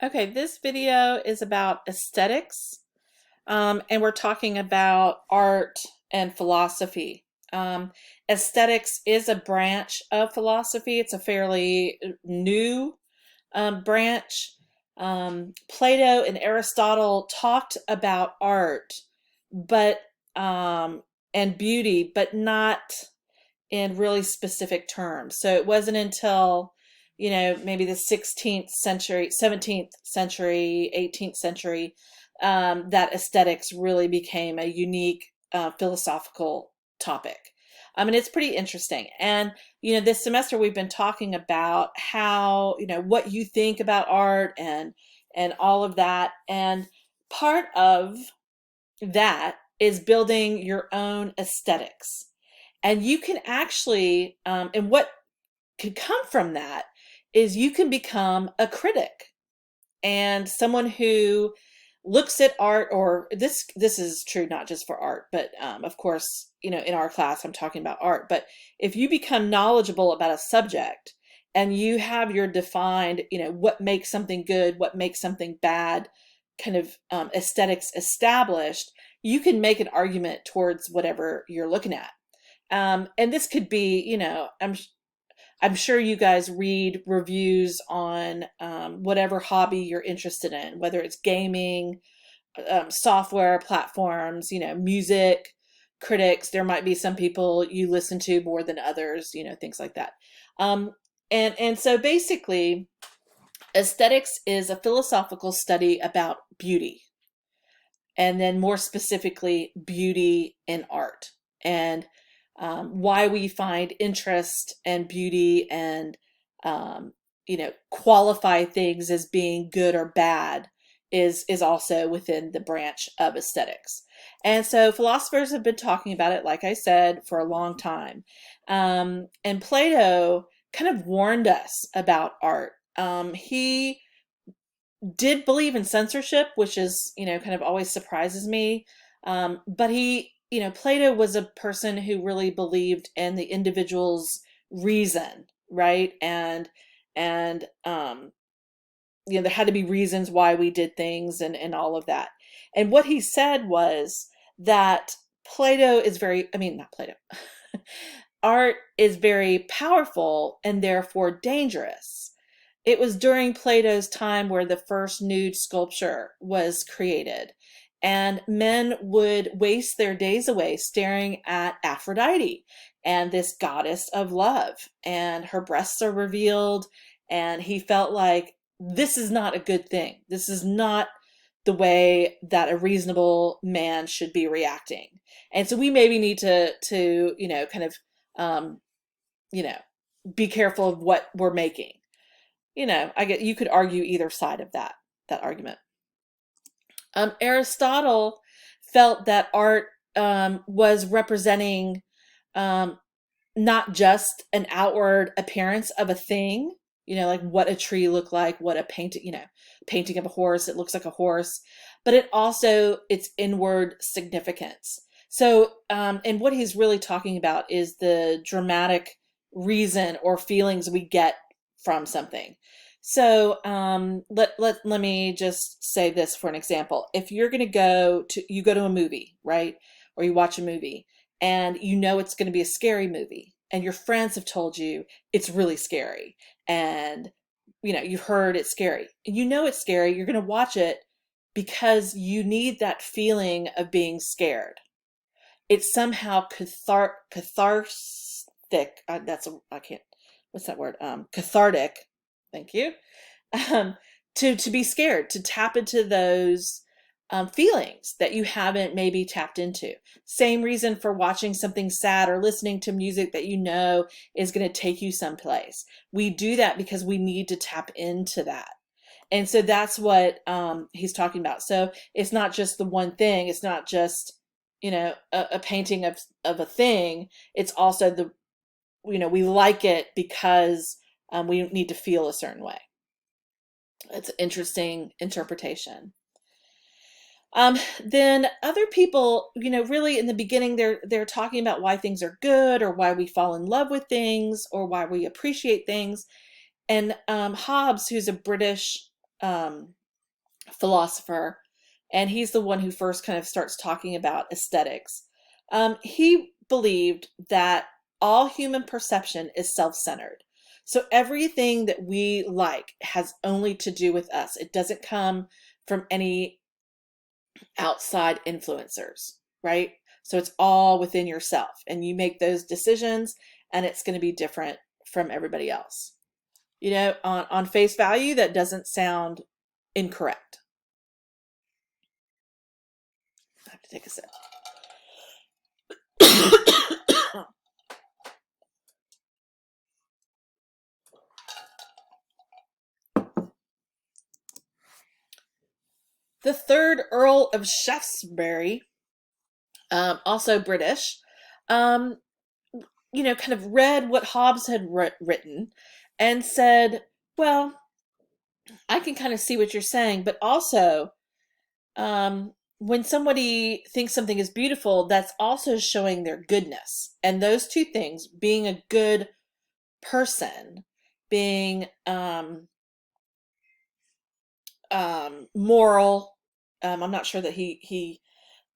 Okay, this video is about aesthetics, and we're talking about art and philosophy. Aesthetics is a branch of philosophy. It's a fairly new branch. Plato and Aristotle talked about art, but and beauty, but not in really specific terms. So it wasn't until, maybe the 16th century, 17th century, 18th century, that aesthetics really became a unique philosophical topic. And it's pretty interesting. And, this semester we've been talking about how, what you think about art and all of that. And part of that is building your own aesthetics. And you can actually, and what could come from that is you can become a critic and someone who looks at art, or this is true not just for art, but of course, in our class I'm talking about art. But if you become knowledgeable about a subject and you have your defined, what makes something good, what makes something bad, kind of aesthetics established, you can make an argument towards whatever you're looking at. And this could be, I'm sure you guys read reviews on whatever hobby you're interested in, whether it's gaming, software platforms, music, critics. There might be some people you listen to more than others, things like that. And so basically, aesthetics is a philosophical study about beauty, and then more specifically, beauty in art, and why we find interest and beauty and qualify things as being good or bad is also within the branch of aesthetics. And so philosophers have been talking about it, like I said, for a long time. And Plato kind of warned us about art. He did believe in censorship, which is, kind of always surprises me. But Plato was a person who really believed in the individual's reason, right? And there had to be reasons why we did things and all of that. And what he said was that Plato is very, I mean, not Plato, art is very powerful and therefore dangerous. It was during Plato's time where the first nude sculpture was created, and men would waste their days away staring at Aphrodite and this goddess of love, and her breasts are revealed, and he felt like this is not a good thing. This is not the way that a reasonable man should be reacting. And so we maybe need to kind of um, you know, be careful of what we're making. I get you could argue either side of that argument. Aristotle felt that art was representing um, not just an outward appearance of a thing, like what a tree looked like, what a painting of a horse, it looks like a horse, but it also its inward significance. So, and what he's really talking about is the dramatic reason or feelings we get from something. So, let me just say this for an example. If you're going to you go to a movie, right? Or you watch a movie and it's going to be a scary movie, and your friends have told you it's really scary, and you've heard it's scary, and it's scary, you're going to watch it because you need that feeling of being scared. It's somehow cathartic. I can't, what's that word? Cathartic. Thank you. Um, to be scared, to tap into those feelings that you haven't maybe tapped into. Same reason for watching something sad or listening to music that is going to take you someplace. We do that because we need to tap into that. And so that's what he's talking about. So it's not just the one thing. It's not just, a painting of a thing. It's also we like it because we need to feel a certain way. It's an interesting interpretation. Then other people, really in the beginning, they're talking about why things are good, or why we fall in love with things, or why we appreciate things. And Hobbes, who's a British um, philosopher, and he's the one who first kind of starts talking about aesthetics. He believed that all human perception is self-centered. So everything that we like has only to do with us. It doesn't come from any outside influencers, right? So it's all within yourself, and you make those decisions, and it's going to be different from everybody else. On face value, that doesn't sound incorrect. I have to take a sip. The third Earl of Shaftesbury, also British, um, kind of read what Hobbes had written and said, well, I can kind of see what you're saying, but also, when somebody thinks something is beautiful, that's also showing their goodness. And those two things, being a good person, being moral. I'm not sure that he.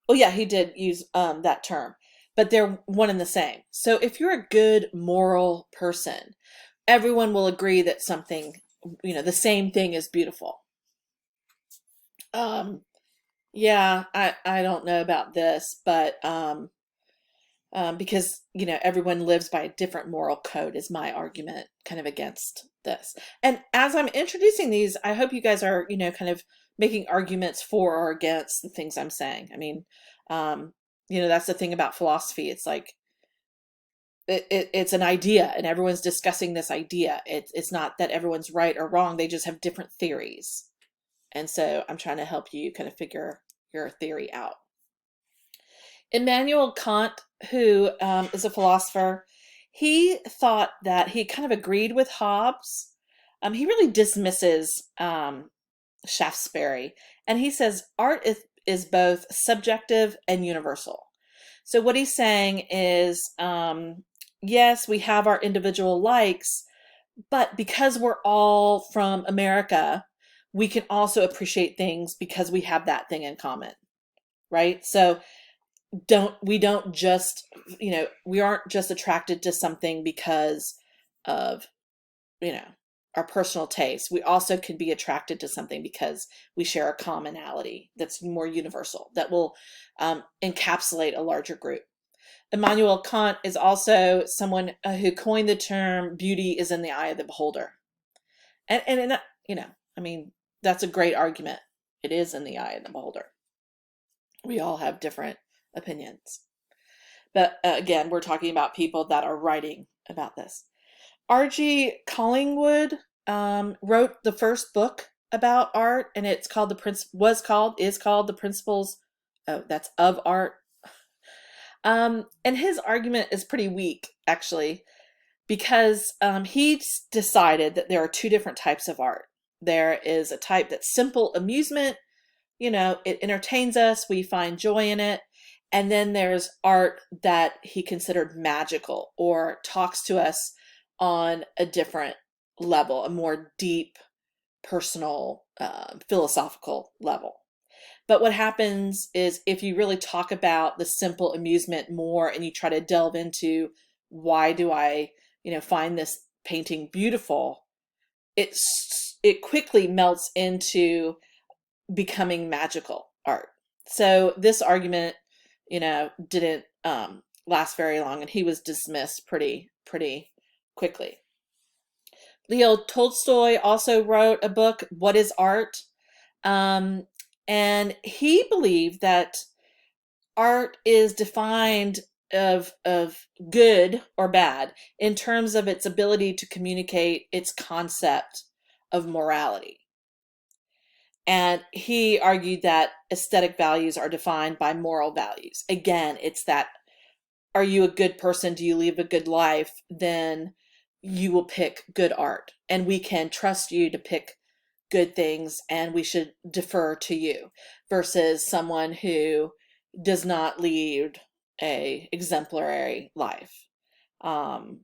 Oh yeah, he did use that term, but they're one and the same. So if you're a good moral person, everyone will agree that something, the same thing is beautiful. Um, yeah, I don't know about this, but because everyone lives by a different moral code is my argument kind of against this. And as I'm introducing these, I hope you guys are kind of making arguments for or against the things I'm saying. I mean, um, that's the thing about philosophy. It's like it's an idea, and everyone's discussing this idea. It's not that everyone's right or wrong, they just have different theories. And so I'm trying to help you kind of figure your theory out. Immanuel Kant, who is a philosopher, he thought that he kind of agreed with Hobbes. He really dismisses Shaftesbury, and he says art is both subjective and universal. So what he's saying is, yes, we have our individual likes, but because we're all from America, we can also appreciate things because we have that thing in common, right? So don't just we aren't just attracted to something because of you know our personal taste. We also could be attracted to something because we share a commonality that's more universal, that will encapsulate a larger group. Immanuel Kant is also someone who coined the term beauty is in the eye of the beholder. And I mean, that's a great argument. It is in the eye of the beholder. We all have different opinions. But again, we're talking about people that are writing about this. R.G. Collingwood wrote the first book about art, and it's called is called The Principles. Oh, that's of Art. And his argument is pretty weak, actually, because he decided that there are two different types of art. There is a type that's simple amusement, it entertains us, we find joy in it. And then there's art that he considered magical or talks to us on a different level, a more deep, personal, philosophical level. But what happens is if you really talk about the simple amusement more and you try to delve into why do I, find this painting beautiful, it quickly melts into becoming magical art. So this argument, didn't last very long, and he was dismissed pretty quickly. Leo Tolstoy also wrote a book, What is Art? Um, and he believed that art is defined of good or bad in terms of its ability to communicate its concept of morality. And he argued that aesthetic values are defined by moral values. Again, it's that, are you a good person? Do you live a good life? Then you will pick good art. And we can trust you to pick good things, and we should defer to you versus someone who does not lead a exemplary life. And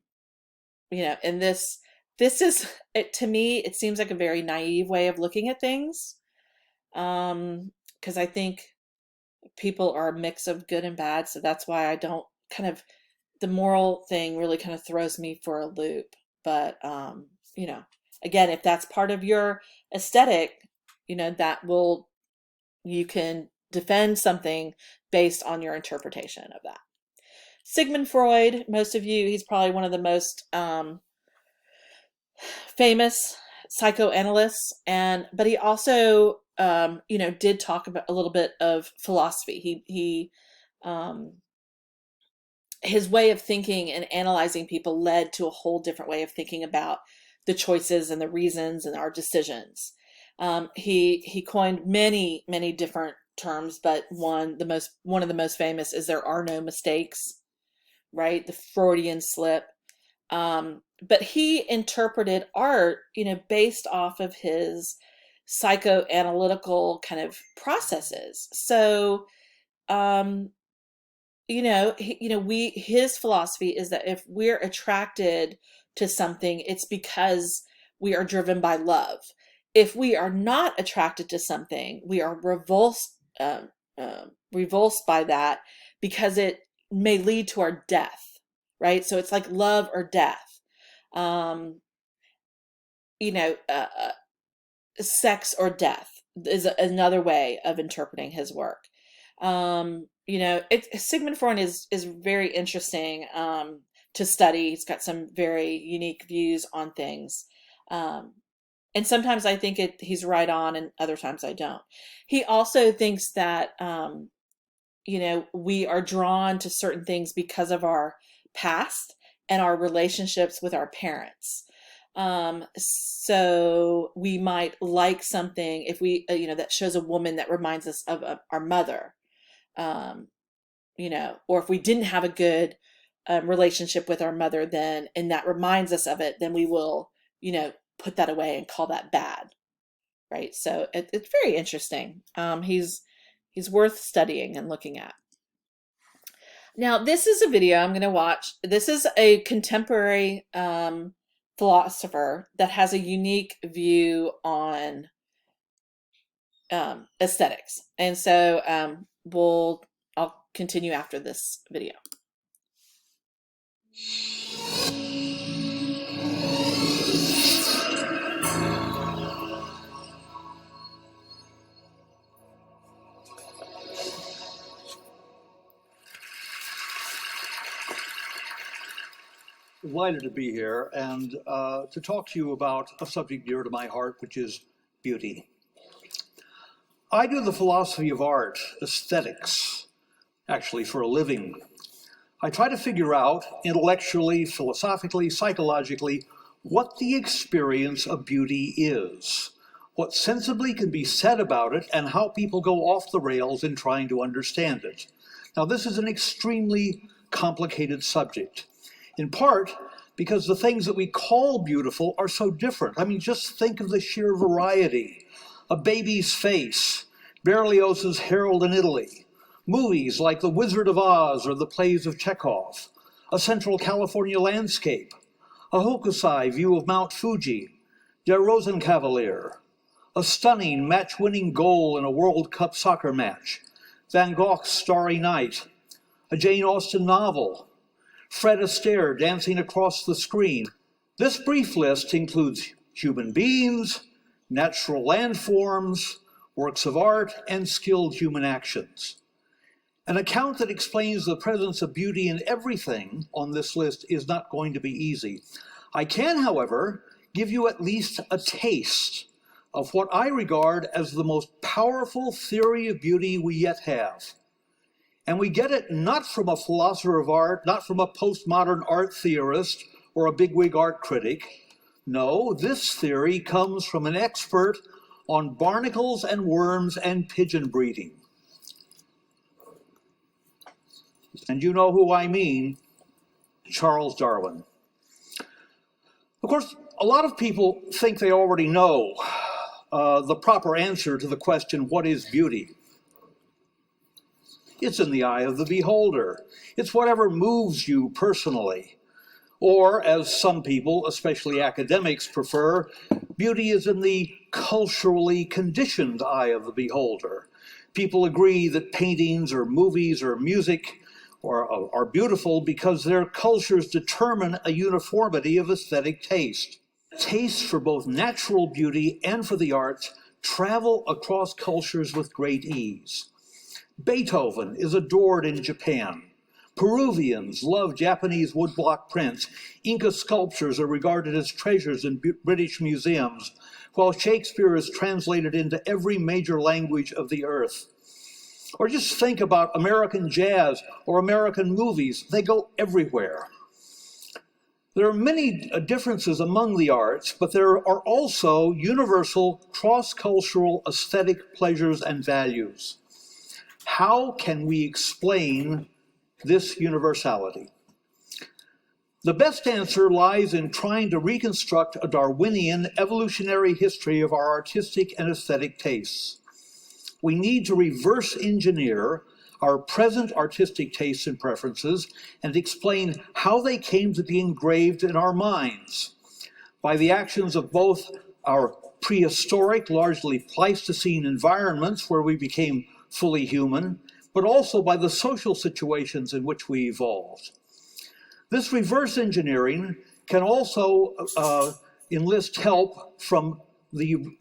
this this is it, to me, it seems like a very naive way of looking at things. Because I think people are a mix of good and bad, so that's why I don't kind of the moral thing really kind of throws me for a loop. But you know, again, if that's part of your aesthetic, that will you can defend something based on your interpretation of that. Sigmund Freud, most of you, he's probably one of the most famous psychoanalysts, but he also did talk about a little bit of philosophy. He his way of thinking and analyzing people led to a whole different way of thinking about the choices and the reasons and our decisions. He coined many different terms, but one of the most famous is there are no mistakes, right? The Freudian slip. But he interpreted art, based off of his psychoanalytical kind of processes. So, his philosophy is that if we're attracted to something, it's because we are driven by love. If we are not attracted to something, we are revulsed by that because it may lead to our death, right? So it's like love or death. You know, sex or death is another way of interpreting his work. Sigmund Freud is very interesting to study. He's got some very unique views on things. And sometimes I think he's right on, and other times I don't. He also thinks that, we are drawn to certain things because of our past and our relationships with our parents. So we might like something if we, that shows a woman that reminds us of our mother, or if we didn't have a good relationship with our mother then, and that reminds us of it, then we will, put that away and call that bad. Right. So it's very interesting. He's worth studying and looking at. Now, this is a video I'm going to watch. This is a contemporary philosopher that has a unique view on aesthetics. And so I'll continue after this video. Delighted to be here and to talk to you about a subject dear to my heart, which is beauty. I do the philosophy of art, aesthetics, actually for a living. I try to figure out intellectually, philosophically, psychologically, what the experience of beauty is, what sensibly can be said about it, and how people go off the rails in trying to understand it. Now, this is an extremely complicated subject, in part because the things that we call beautiful are so different. I mean, just think of the sheer variety. A baby's face, Berlioz's Harold in Italy, movies like The Wizard of Oz or the plays of Chekhov, a Central California landscape, a Hokusai view of Mount Fuji, Der Rosenkavalier, a stunning match-winning goal in a World Cup soccer match, Van Gogh's Starry Night, a Jane Austen novel, Fred Astaire dancing across the screen. This brief list includes human beings, natural landforms, works of art, and skilled human actions. An account that explains the presence of beauty in everything on this list is not going to be easy. I can, however, give you at least a taste of what I regard as the most powerful theory of beauty we yet have. And we get it not from a philosopher of art, not from a postmodern art theorist or a bigwig art critic. No, this theory comes from an expert on barnacles and worms and pigeon breeding. And you know who I mean, Charles Darwin. Of course, a lot of people think they already know the proper answer to the question, what is beauty? It's in the eye of the beholder. It's whatever moves you personally. Or, as some people, especially academics, prefer, beauty is in the culturally conditioned eye of the beholder. People agree that paintings or movies or music are beautiful because their cultures determine a uniformity of aesthetic taste. Tastes for both natural beauty and for the arts travel across cultures with great ease. Beethoven is adored in Japan. Peruvians love Japanese woodblock prints. Inca sculptures are regarded as treasures in British museums, while Shakespeare is translated into every major language of the earth. Or just think about American jazz or American movies. They go everywhere. There are many differences among the arts, but there are also universal cross-cultural aesthetic pleasures and values. How can we explain this universality? The best answer lies in trying to reconstruct a Darwinian evolutionary history of our artistic and aesthetic tastes. We need to reverse engineer our present artistic tastes and preferences and explain how they came to be engraved in our minds by the actions of both our prehistoric, largely Pleistocene environments where we became fully human, but also by the social situations in which we evolved. This reverse engineering can also enlist help from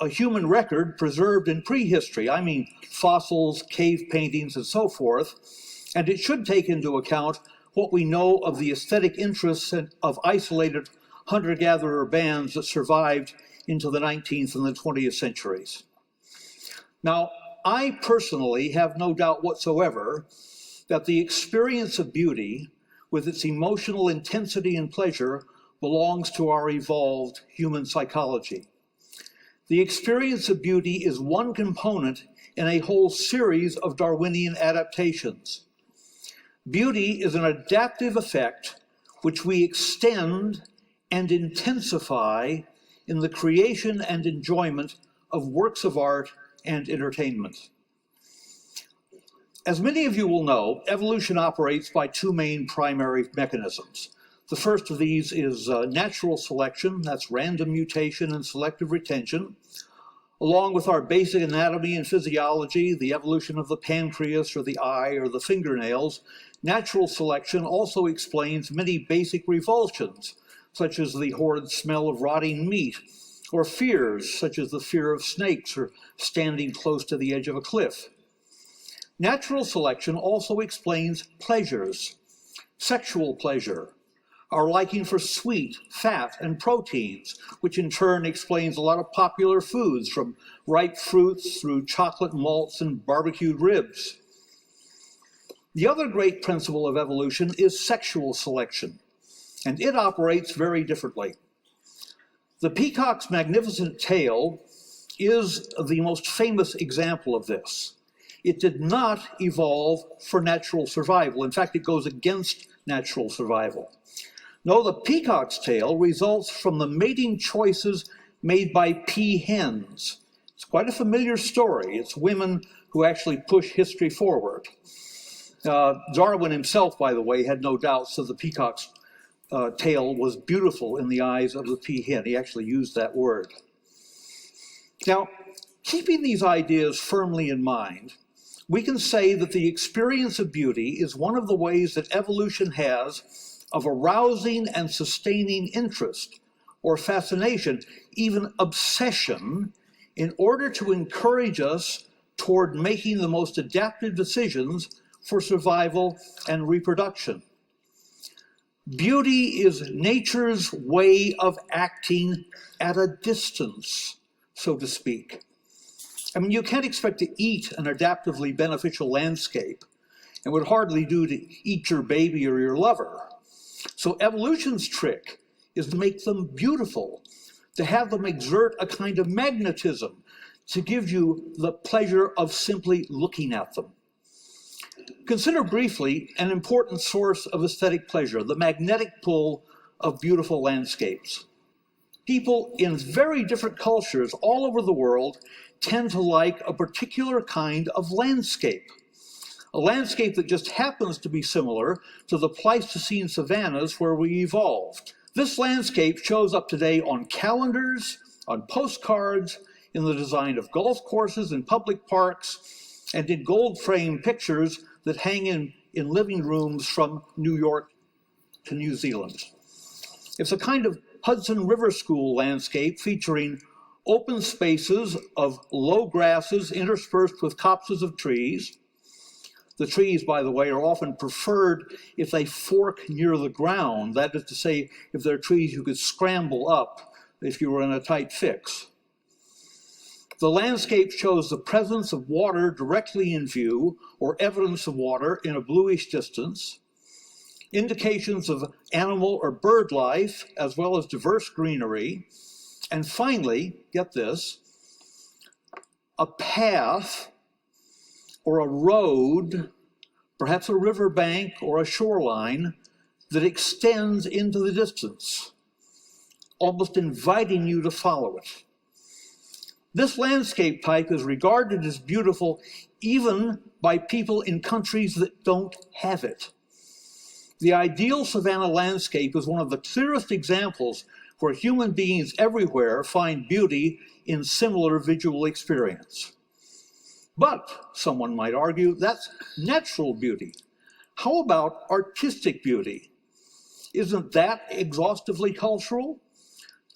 a human record preserved in prehistory. I mean fossils, cave paintings, and so forth. And it should take into account what we know of the aesthetic interests of isolated hunter-gatherer bands that survived into the 19th and the 20th centuries. Now, I personally have no doubt whatsoever that the experience of beauty, with its emotional intensity and pleasure, belongs to our evolved human psychology. The experience of beauty is one component in a whole series of Darwinian adaptations. Beauty is an adaptive effect which we extend and intensify in the creation and enjoyment of works of art and entertainment. As many of you will know, evolution operates by two main primary mechanisms. The first of these is natural selection, that's random mutation and selective retention. Along with our basic anatomy and physiology, the evolution of the pancreas or the eye or the fingernails, natural selection also explains many basic revulsions, such as the horrid smell of rotting meat, or fears, such as the fear of snakes or standing close to the edge of a cliff. Natural selection also explains pleasures, sexual pleasure, our liking for sweet, fat, and proteins, which in turn explains a lot of popular foods, from ripe fruits through chocolate malts and barbecued ribs. The other great principle of evolution is sexual selection, and it operates very differently. The peacock's magnificent tail is the most famous example of this. It did not evolve for natural survival. In fact, it goes against natural survival. No, the peacock's tail results from the mating choices made by peahens. It's quite a familiar story. It's women who actually push history forward. Darwin himself, by the way, had no doubts that the peacock's tail was beautiful in the eyes of the peahen. He actually used that word. Now, keeping these ideas firmly in mind, we can say that the experience of beauty is one of the ways that evolution has of arousing and sustaining interest or fascination, even obsession, in order to encourage us toward making the most adaptive decisions for survival and reproduction. Beauty is nature's way of acting at a distance, so to speak. I mean, you can't expect to eat an adaptively beneficial landscape. It would hardly do to eat your baby or your lover. So evolution's trick is to make them beautiful, to have them exert a kind of magnetism, to give you the pleasure of simply looking at them. Consider briefly an important source of aesthetic pleasure, the magnetic pull of beautiful landscapes. People in very different cultures all over the world tend to like a particular kind of landscape. a landscape that just happens to be similar to the Pleistocene savannas where we evolved. This landscape shows up today on calendars, on postcards, in the design of golf courses and public parks, and in gold-framed pictures that hang in living rooms from New York to New Zealand. It's a kind of Hudson River School landscape featuring open spaces of low grasses interspersed with copses of trees. The trees, by the way, are often preferred if they fork near the ground. That is to say, if they're trees you could scramble up if you were in a tight fix. The landscape shows the presence of water directly in view, or evidence of water in a bluish distance, indications of animal or bird life, as well as diverse greenery, and finally, get this, a path or a road, perhaps a riverbank or a shoreline, that extends into the distance, almost inviting you to follow it. This landscape type is regarded as beautiful even by people in countries that don't have it. The ideal savanna landscape is one of the clearest examples where human beings everywhere find beauty in similar visual experience. But, someone might argue, that's natural beauty. How about artistic beauty? Isn't that exhaustively cultural?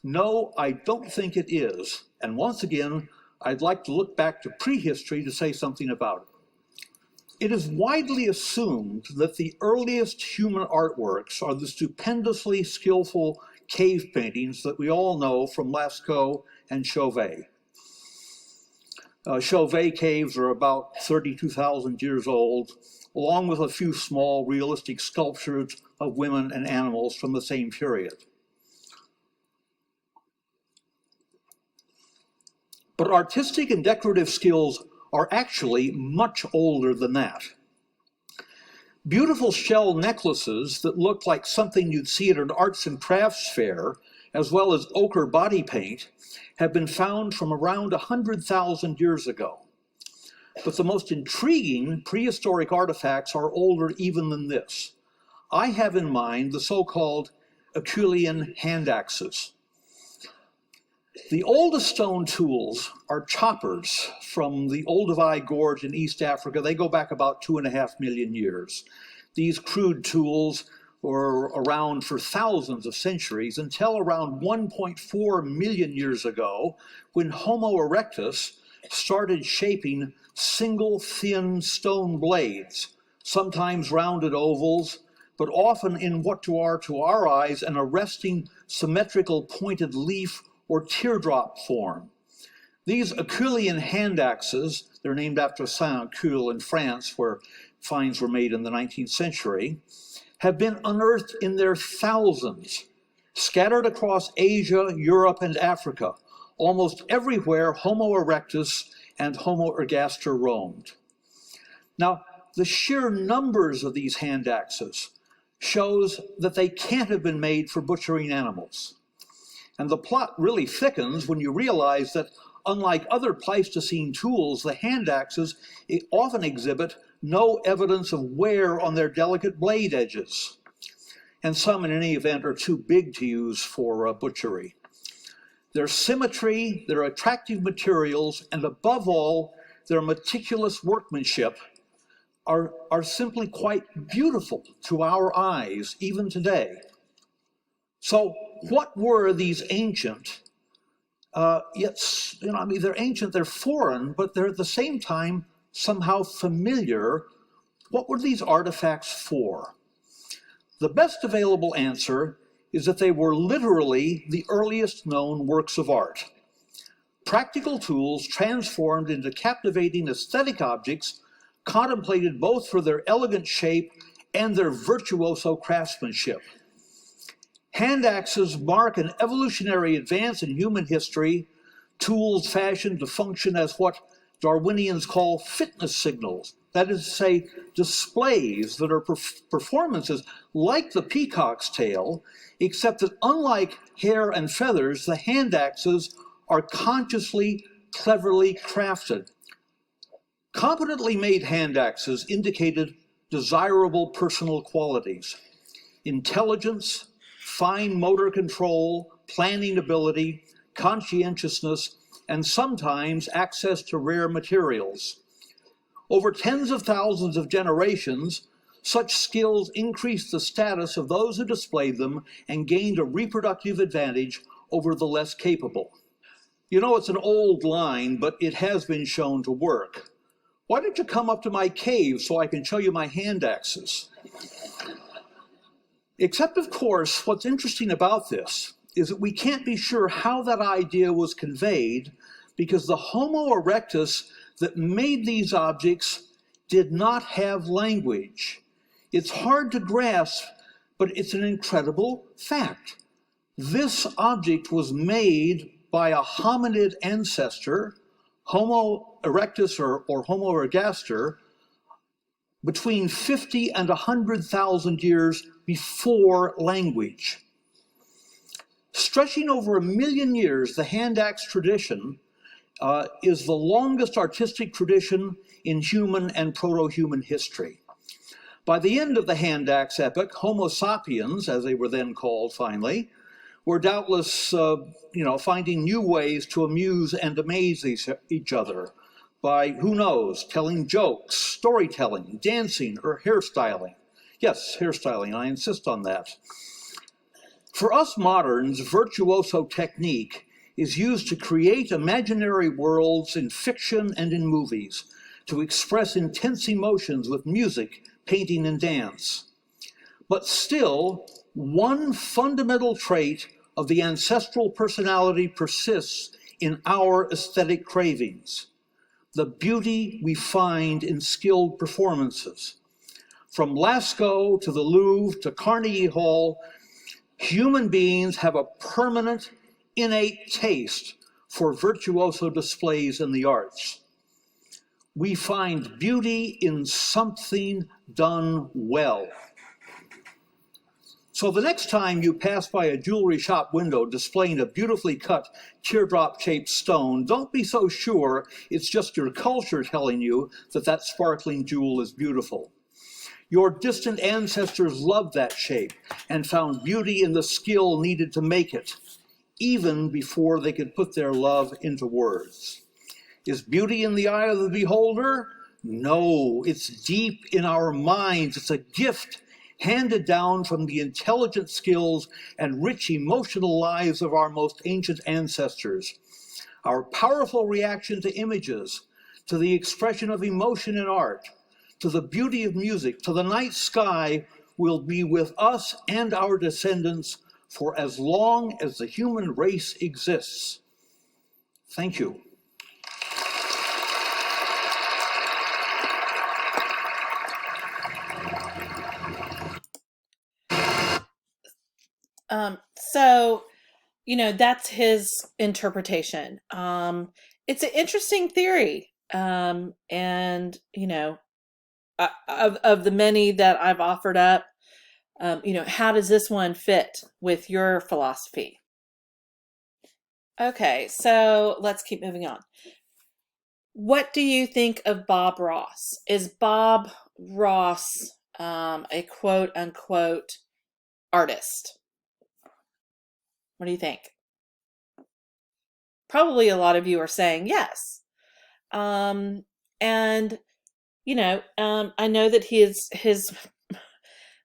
No, I don't think it is. And once again, I'd like to look back to prehistory to say something about it. It is widely assumed that the earliest human artworks are the stupendously skillful cave paintings that we all know from Lascaux and Chauvet. Chauvet caves are about 32,000 years old, along with a few small realistic sculptures of women and animals from the same period. But artistic and decorative skills are actually much older than that. Beautiful shell necklaces that look like something you'd see at an arts and crafts fair, as well as ochre body paint, have been found from around 100,000 years ago. But the most intriguing prehistoric artifacts are older even than this. I have in mind the so-called Acheulean hand axes. The oldest stone tools are choppers from the Olduvai Gorge in East Africa. They go back about 2.5 million years. These crude tools were around for thousands of centuries until around 1.4 million years ago, when Homo erectus started shaping single thin stone blades, sometimes rounded ovals, but often in what to our eyes, an arresting symmetrical pointed leaf or teardrop form. These Acheulean hand axes, they're named after Saint-Achille in France, where finds were made in the 19th century, have been unearthed in their thousands, scattered across Asia, Europe, and Africa, almost everywhere Homo erectus and Homo ergaster roamed. Now, the sheer numbers of these hand axes shows that they can't have been made for butchering animals. And the plot really thickens when you realize that, unlike other Pleistocene tools, the hand axes often exhibit no evidence of wear on their delicate blade edges. And some, in any event, are too big to use for butchery. Their symmetry, their attractive materials, and above all, their meticulous workmanship are simply quite beautiful to our eyes, even today. So what were these ancient, they're ancient, they're foreign, but they're at the same time somehow familiar. What were these artifacts for? The best available answer is that they were literally the earliest known works of art. Practical tools transformed into captivating aesthetic objects, contemplated both for their elegant shape and their virtuoso craftsmanship. Hand axes mark an evolutionary advance in human history, tools fashioned to function as what Darwinians call fitness signals. That is to say, displays that are performances like the peacock's tail, except that unlike hair and feathers, the hand axes are consciously, cleverly crafted. Competently made hand axes indicated desirable personal qualities: intelligence, fine motor control, planning ability, conscientiousness, and sometimes access to rare materials. Over tens of thousands of generations, such skills increased the status of those who displayed them and gained a reproductive advantage over the less capable. You know, it's an old line, but it has been shown to work. Why don't you come up to my cave so I can show you my hand axes? Except, of course, what's interesting about this is that we can't be sure how that idea was conveyed, because the Homo erectus that made these objects did not have language. It's hard to grasp, but it's an incredible fact. This object was made by a hominid ancestor, Homo erectus or Homo ergaster, between 50 and 100,000 years before language. Stretching over 1,000,000 years, the hand axe tradition is the longest artistic tradition in human and proto-human history. By the end of the hand axe epoch, Homo sapiens, as they were then called finally, were doubtless finding new ways to amuse and amaze each other by, who knows, telling jokes, storytelling, dancing, or hairstyling. Yes, hairstyling, I insist on that. For us moderns, virtuoso technique is used to create imaginary worlds in fiction and in movies, to express intense emotions with music, painting, and dance. But still, one fundamental trait of the ancestral personality persists in our aesthetic cravings: the beauty we find in skilled performances. From Lascaux to the Louvre to Carnegie Hall, human beings have a permanent, innate taste for virtuoso displays in the arts. We find beauty in something done well. So the next time you pass by a jewelry shop window displaying a beautifully cut teardrop-shaped stone, don't be so sure it's just your culture telling you that that sparkling jewel is beautiful. Your distant ancestors loved that shape and found beauty in the skill needed to make it, even before they could put their love into words. Is beauty in the eye of the beholder? No, it's deep in our minds. It's a gift handed down from the intelligent skills and rich emotional lives of our most ancient ancestors. Our powerful reaction to images, to the expression of emotion in art, to the beauty of music, to the night sky, will be with us and our descendants for as long as the human race exists. Thank you. So, that's his interpretation. It's an interesting theory. And, of the many that I've offered up, how does this one fit with your philosophy? Okay, so let's keep moving on. What do you think of Bob Ross? Is Bob Ross a quote unquote artist? What do you think? Probably a lot of you are saying yes. And I know that his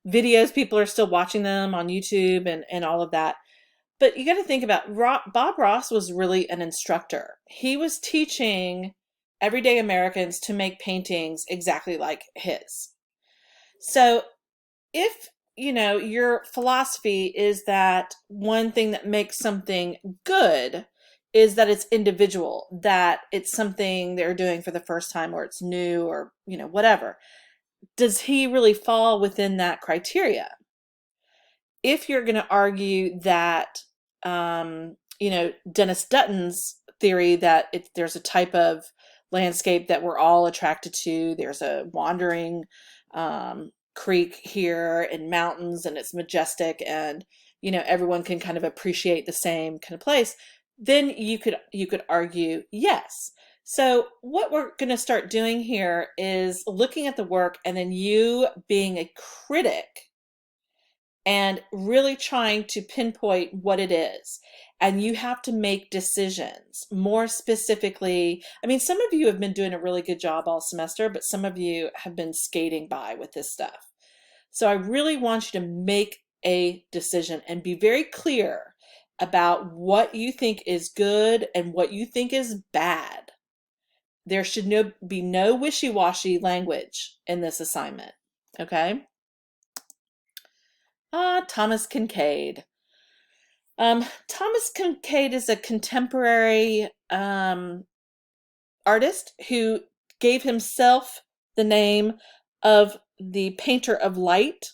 videos, people are still watching them on YouTube and all of that. But you got to think about Bob Ross was really an instructor. He was teaching everyday Americans to make paintings exactly like his. So if your philosophy is that one thing that makes something good is that it's individual, that it's something they're doing for the first time, or it's new, or whatever, does he really fall within that criteria? If you're going to argue that Dennis Dutton's theory that there's a type of landscape that we're all attracted to, there's a wandering creek here and mountains, and it's majestic, and everyone can kind of appreciate the same kind of place, then you could argue yes. So, what we're going to start doing here is looking at the work and then you being a critic and really trying to pinpoint what it is. And you have to make decisions more specifically. I mean, some of you have been doing a really good job all semester, but some of you have been skating by with this stuff. So I really want you to make a decision and be very clear about what you think is good and what you think is bad. There should be no wishy-washy language in this assignment. Okay? Thomas Kincaid. Thomas Kincaid is a contemporary artist who gave himself the name of the painter of light.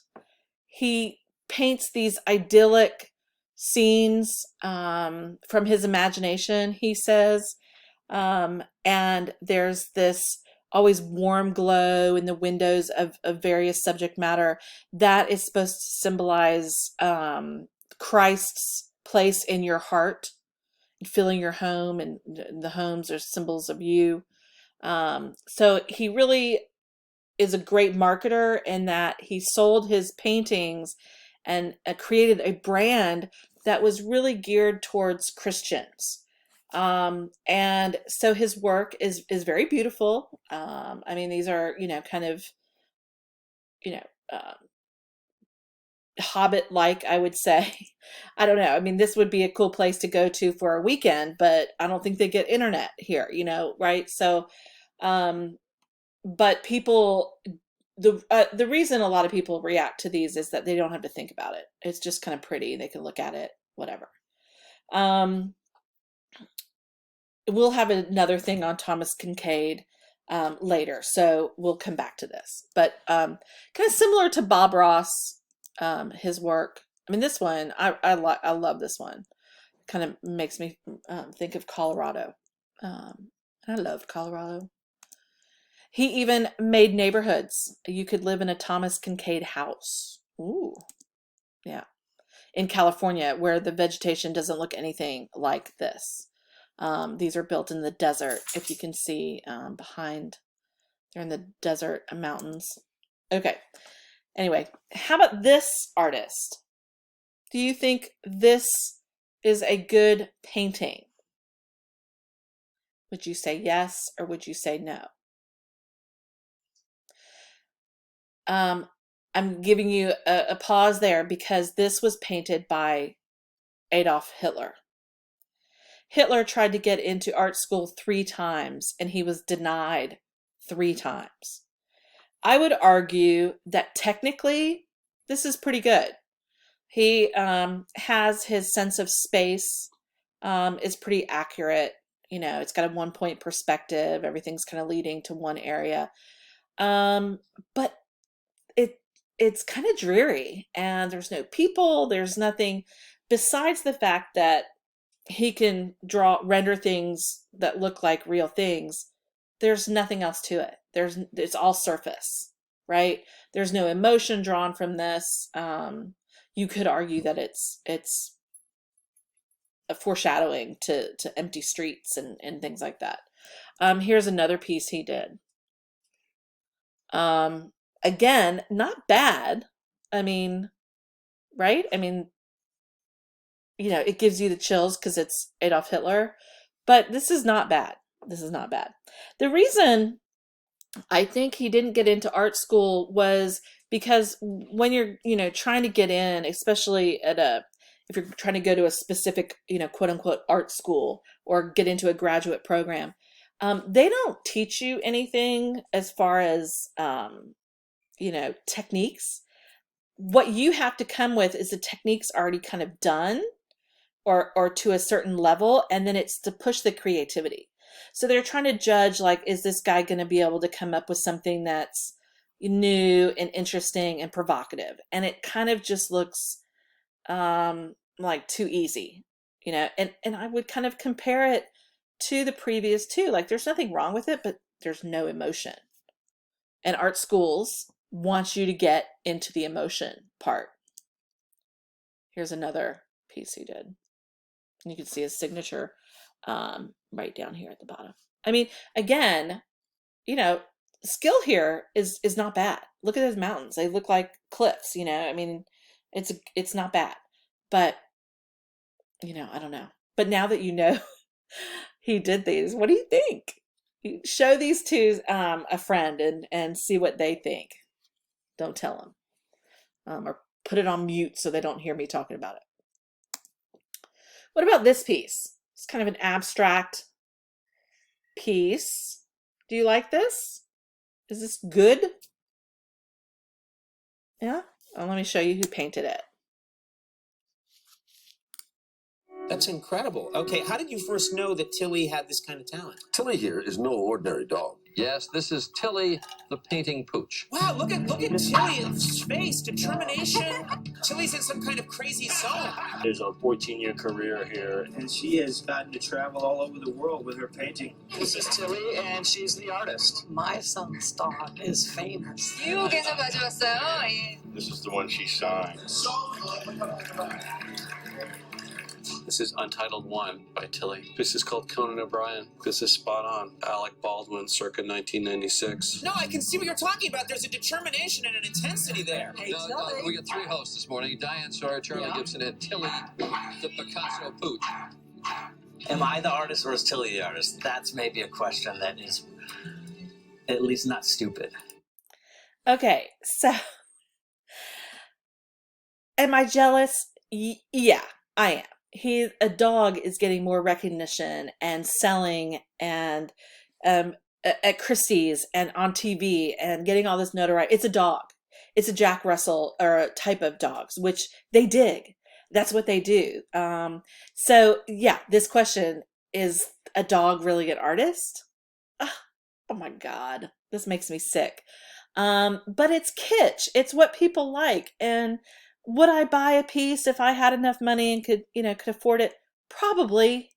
He paints these idyllic scenes from his imagination, he says. And there's this always warm glow in the windows of various subject matter that is supposed to symbolize Christ's place in your heart, filling your home, and the homes are symbols of you. So he really is a great marketer in that he sold his paintings and created a brand that was really geared towards Christians. And so his work is very beautiful. I mean, these are, kind of, you know, Hobbit like, I would say. I don't know. I mean, this would be a cool place to go to for a weekend, but I don't think they get internet here, right? So, um, but people, the reason a lot of people react to these is that they don't have to think about it. It's just kind of pretty. They can look at it, whatever. Um, we'll have another thing on Thomas Kincaid later, so we'll come back to this. But kind of similar to Bob Ross, his work. I mean, this one I love this one. Kind of makes me think of Colorado. I loved Colorado. He even made neighborhoods. You could live in a Thomas Kincaid house. Ooh, yeah. In California, where the vegetation doesn't look anything like this. These are built in the desert, if you can see behind. They're in the desert mountains. Okay. Anyway, how about this artist? Do you think this is a good painting? Would you say yes or would you say no? Um, I'm giving you a pause there because this was painted by Adolf Hitler. Hitler tried to get into art school 3 times and he was denied 3 times. I would argue that technically this is pretty good. He has his sense of space is pretty accurate. It's got a 1 point perspective. Everything's kind of leading to one area. But it it's kind of dreary and there's no people. There's nothing besides the fact that he can render things that look like real things. There's nothing else to it. It's all surface, right? There's no emotion drawn from this. You could argue that it's a foreshadowing to empty streets and things like that. Here's another piece he did. Again, not bad. I mean, right? I mean, it gives you the chills because it's Adolf Hitler, but this is not bad. This is not bad. The reason I think he didn't get into art school was because when you're, trying to get in, especially if you're trying to go to a specific, quote unquote art school or get into a graduate program, they don't teach you anything as far as, techniques. What you have to come with is the techniques already kind of done or to a certain level, and then it's to push the creativity. So they're trying to judge, like, is this guy going to be able to come up with something that's new and interesting and provocative? And it kind of just looks like too easy, and I would kind of compare it to the previous two. Like, there's nothing wrong with it, but there's no emotion. And art schools want you to get into the emotion part. Here's another piece he did. You can see his signature right down here at the bottom. I mean, again, you know, skill here is not bad. Look at those mountains. They look like cliffs, you know. I mean, it's not bad. But, I don't know. But now that you know he did these, what do you think? You show these to a friend and see what they think. Don't tell them. Or put it on mute so they don't hear me talking about it. What about this piece? It's kind of an abstract piece. Do you like this? Is this good? Yeah? Oh, let me show you who painted it. That's incredible. Okay, how did you first know that Tilly had this kind of talent? Tilly here is no ordinary dog. Yes, this is Tilly, the painting pooch. Wow, look at Tilly's face, determination. Tilly's in some kind of crazy zone. There's a 14-year career here, and she has gotten to travel all over the world with her painting. This is Tilly, and she's the artist. My son's dog is famous. 뉴욕에서 가져왔어요. 예. This is the one she signed. This is Untitled One by Tilly. This is called Conan O'Brien. This is spot on. Alec Baldwin, circa 1996. No, I can see what you're talking about. There's a determination and an intensity there. Hey, No, Tilly. we got three hosts this morning. Diane Sawyer, Charlie Gibson, and Tilly, the Picasso pooch. Am I the artist or is Tilly the artist? That's maybe a question that is at least not stupid. Okay, so am I jealous? Yeah, I am. A dog is getting more recognition and selling and at Christie's and on TV and getting all this notoriety. It's a dog. It's a Jack Russell or a type of dogs, which they dig. That's what they do. So yeah, this question, is a dog really an artist? Ah, oh my God, this makes me sick. But it's kitsch. It's what people like. And would I buy a piece if I had enough money and could afford it? Probably,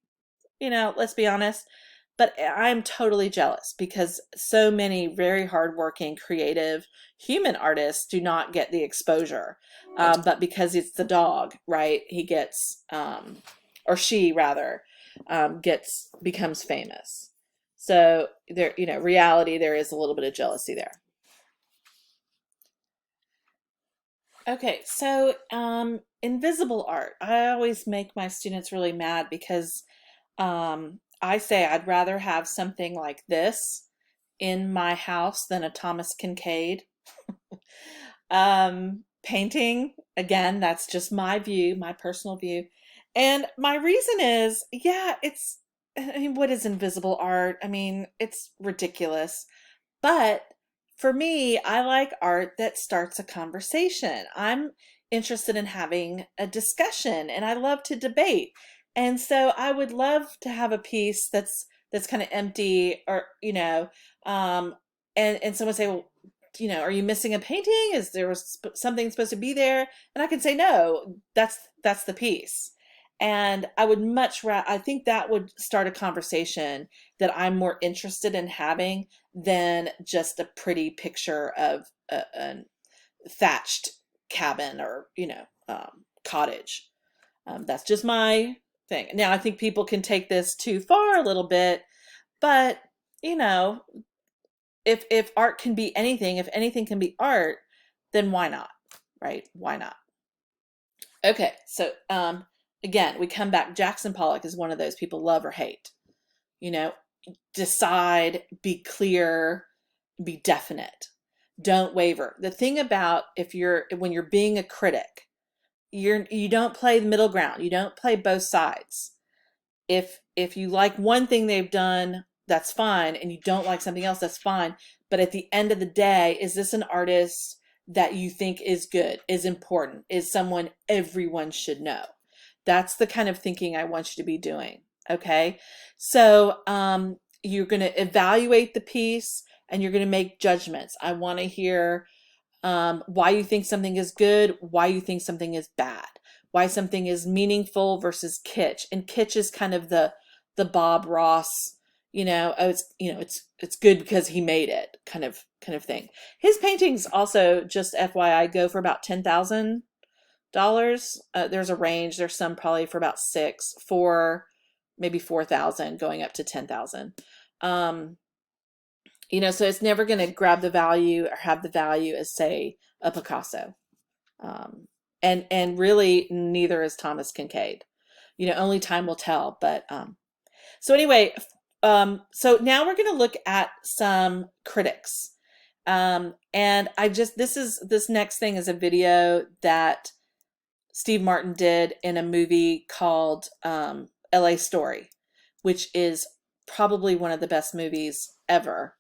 let's be honest. But I'm totally jealous because so many very hardworking, creative human artists do not get the exposure. But because it's the dog, right? He gets, or she rather, becomes famous. So there, reality, there is a little bit of jealousy there. Okay, so invisible art. I always make my students really mad because I say I'd rather have something like this in my house than a Thomas Kincaid painting. Again, that's just my view, my personal view. And my reason is, yeah, what is invisible art? I mean, it's ridiculous. But for me, I like art that starts a conversation. I'm interested in having a discussion and I love to debate. And so I would love to have a piece that's kind of empty or, and someone say, well, are you missing a painting? Is there something supposed to be there? And I can say, no, that's the piece. And I would I think that would start a conversation that I'm more interested in having than just a pretty picture of a thatched cabin or, cottage. That's just my thing. Now, I think people can take this too far a little bit, but, if art can be anything, if anything can be art, then why not, right? Why not? Okay, so, again, we come back. Jackson Pollock is one of those people love or hate. Decide, be clear, be definite. Don't waver. The thing about when you're being a critic, you don't play the middle ground. You don't play both sides. If you like one thing they've done, that's fine, and you don't like something else, that's fine. But at the end of the day, is this an artist that you think is good, is important, is someone everyone should know? That's the kind of thinking I want you to be doing. Okay. So, you're going to evaluate the piece and you're going to make judgments. I want to hear, why you think something is good, why you think something is bad, why something is meaningful versus kitsch. And kitsch is kind of the Bob Ross, it's good because he made it kind of thing. His paintings also, just FYI, go for about $10,000. There's a range. There's some probably for about $6,000, maybe $4,000, going up to $10,000. You know, so it's never going to grab the value or have the value as, say, a Picasso. And really neither is Thomas Kincaid. You know, only time will tell. But so anyway, so now we're going to look at some critics. And this next thing is a video that Steve Martin did in a movie called LA Story, which is probably one of the best movies ever.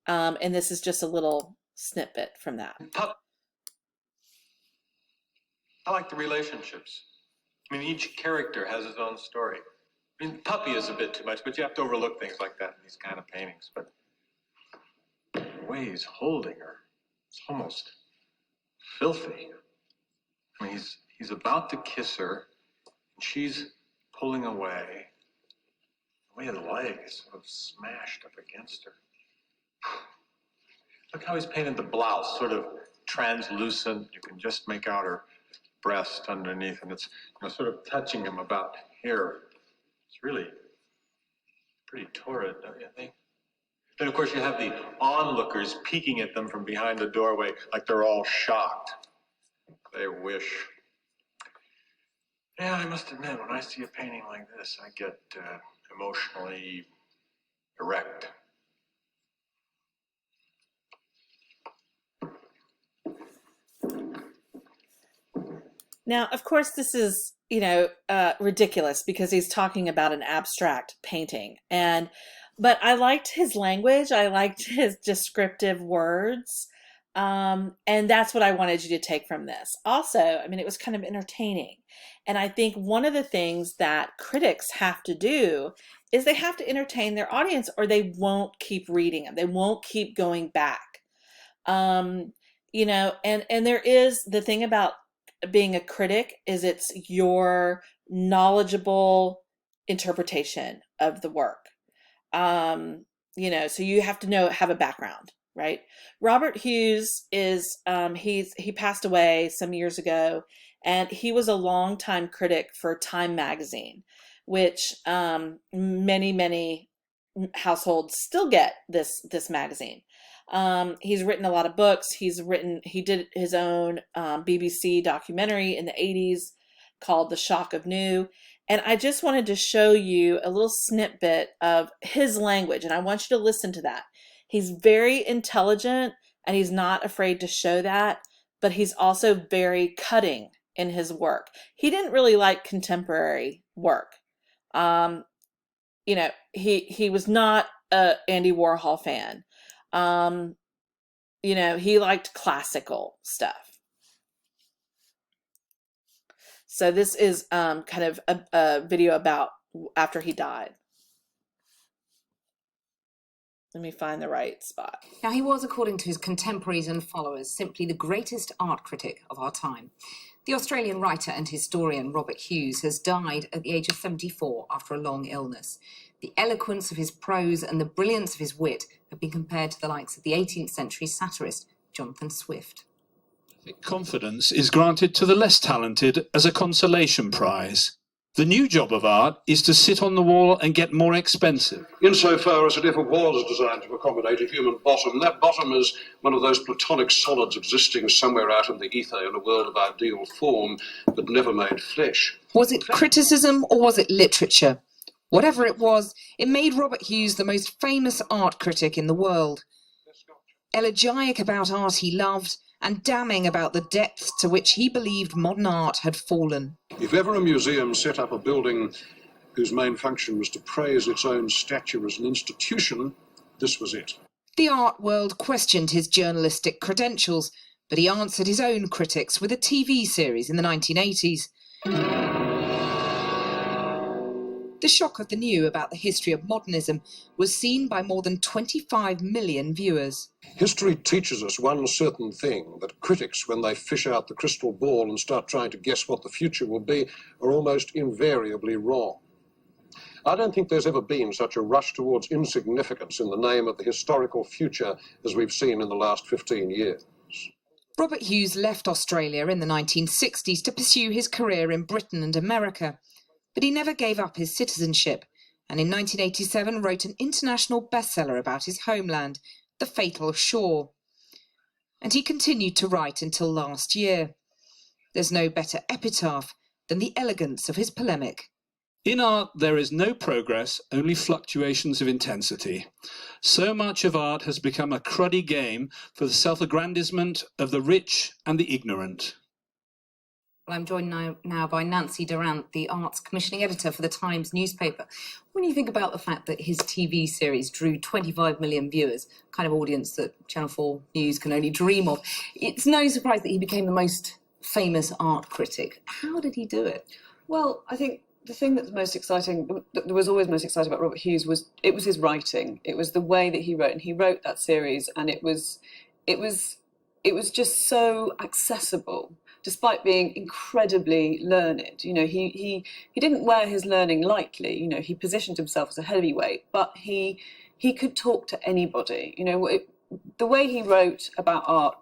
And this is just a little snippet from that. I like the relationships. I mean, each character has his own story. I mean, puppy is a bit too much, but you have to overlook things like that in these kind of paintings. But the way he's holding her, it's almost filthy. I mean, he's about to kiss her, and she's pulling away. The way the leg is sort of smashed up against her. Look how he's painted the blouse, sort of translucent. You can just make out her breast underneath, and it's, you know, sort of touching him about here. It's really pretty torrid, don't you think? Then, of course, you have the onlookers peeking at them from behind the doorway like they're all shocked. They wish. Yeah, I must admit, when I see a painting like this, I get emotionally erect. Now, of course, this is, you know, ridiculous because he's talking about an abstract painting. But I liked his language. I liked his descriptive words. And that's what I wanted you to take from this. Also, I mean, it was kind of entertaining. And I think one of the things that critics have to do is they have to entertain their audience, or they won't keep reading them. They won't keep going back. You know, and there is the thing about being a critic is it's your knowledgeable interpretation of the work. You know, so you have to have a background, right? Robert Hughes is, he passed away some years ago, and he was a longtime critic for Time magazine, which many households still get this magazine. He's written a lot of books. He did his own BBC documentary in the 80s called The Shock of New. And I just wanted to show you a little snippet of his language, and I want you to listen to that. He's very intelligent, and he's not afraid to show that, but he's also very cutting in his work. He didn't really like contemporary work. You know, he was not a Andy Warhol fan. You know, he liked classical stuff. So this is kind of a video about after he died. Let me find the right spot. Now, he was, according to his contemporaries and followers, simply the greatest art critic of our time. The Australian writer and historian Robert Hughes has died at the age of 74 after a long illness. The eloquence of his prose and the brilliance of his wit have been compared to the likes of the 18th century satirist Jonathan Swift. Confidence is granted to the less talented as a consolation prize. The new job of art is to sit on the wall and get more expensive. Insofar as it ever was designed to accommodate a human bottom, that bottom is one of those platonic solids existing somewhere out in the ether in a world of ideal form, but never made flesh. Was it criticism or was it literature? Whatever it was, it made Robert Hughes the most famous art critic in the world. Elegiac about art he loved, and damning about the depths to which he believed modern art had fallen. If ever a museum set up a building whose main function was to praise its own stature as an institution, this was it. The art world questioned his journalistic credentials, but he answered his own critics with a TV series in the 1980s. The Shock of the New about the history of modernism was seen by more than 25 million viewers. History teaches us one certain thing, that critics, when they fish out the crystal ball and start trying to guess what the future will be, are almost invariably wrong. I don't think there's ever been such a rush towards insignificance in the name of the historical future as we've seen in the last 15 years. Robert Hughes left Australia in the 1960s to pursue his career in Britain and America, but he never gave up his citizenship, and in 1987 wrote an international bestseller about his homeland, The Fatal Shore. And he continued to write until last year. There's no better epitaph than the elegance of his polemic. In art, there is no progress, only fluctuations of intensity. So much of art has become a cruddy game for the self-aggrandizement of the rich and the ignorant. Well, I'm joined now by Nancy Durant, the arts commissioning editor for the Times newspaper. When you think about the fact that his TV series drew 25 million viewers, kind of audience that Channel 4 News can only dream of, it's no surprise that he became the most famous art critic. How did he do it? Well, I think the thing that's most exciting, that was always most exciting about Robert Hughes, was his writing. It was the way that he wrote, and he wrote that series, and it was just so accessible, despite being incredibly learned. You know, he didn't wear his learning lightly. You know, he positioned himself as a heavyweight, but he could talk to anybody. You know, the way he wrote about art,